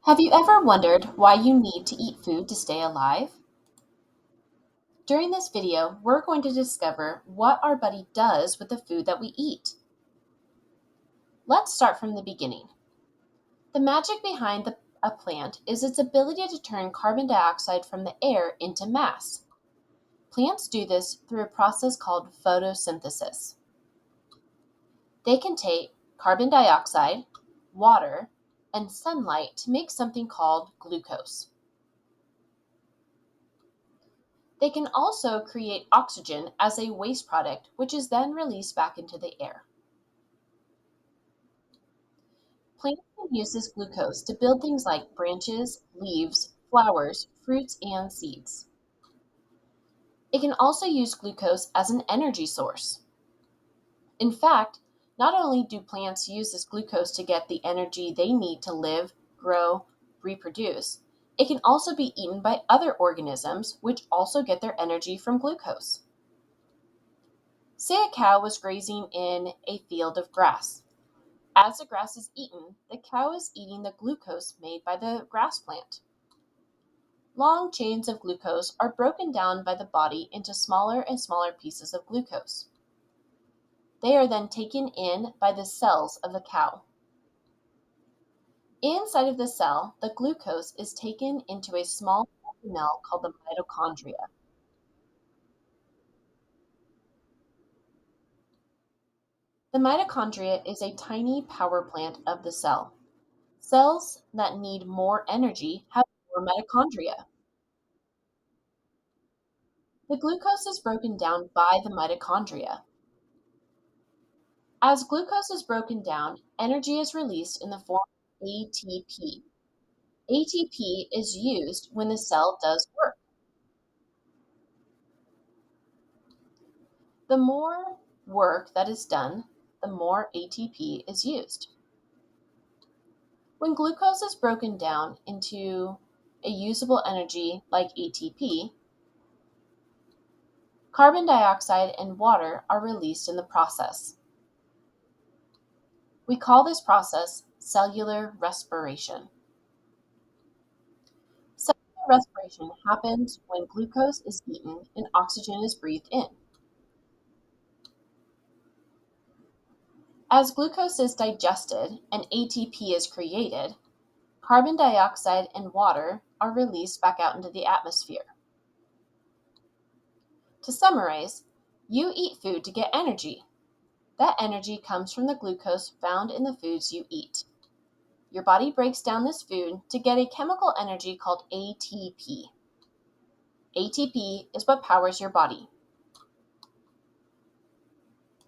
Have you ever wondered why you need to eat food to stay alive? During this video, we're going to discover what our body does with the food that we eat. Let's start from the beginning. The magic behind a plant is its ability to turn carbon dioxide from the air into mass. Plants do this through a process called photosynthesis. They can take carbon dioxide, water, and sunlight to make something called glucose. They can also create oxygen as a waste product, which is then released back into the air. Plants can use this glucose to build things like branches, leaves, flowers, fruits, and seeds. It can also use glucose as an energy source. In fact, not only do plants use this glucose to get the energy they need to live, grow, reproduce, it can also be eaten by other organisms, which also get their energy from glucose. Say a cow was grazing in a field of grass. As the grass is eaten, the cow is eating the glucose made by the grass plant. Long chains of glucose are broken down by the body into smaller and smaller pieces of glucose. They are then taken in by the cells of the cow. Inside of the cell, the glucose is taken into a small organelle called the mitochondria. The mitochondria is a tiny power plant of the cell. Cells that need more energy have more mitochondria. The glucose is broken down by the mitochondria. As glucose is broken down, energy is released in the form of ATP. ATP is used when the cell does work. The more work that is done, the more ATP is used. When glucose is broken down into a usable energy like ATP, carbon dioxide and water are released in the process. We call this process cellular respiration. Cellular respiration happens when glucose is eaten and oxygen is breathed in. As glucose is digested and ATP is created, carbon dioxide and water are released back out into the atmosphere. To summarize, you eat food to get energy. That energy comes from the glucose found in the foods you eat. Your body breaks down this food to get a chemical energy called ATP. ATP is what powers your body.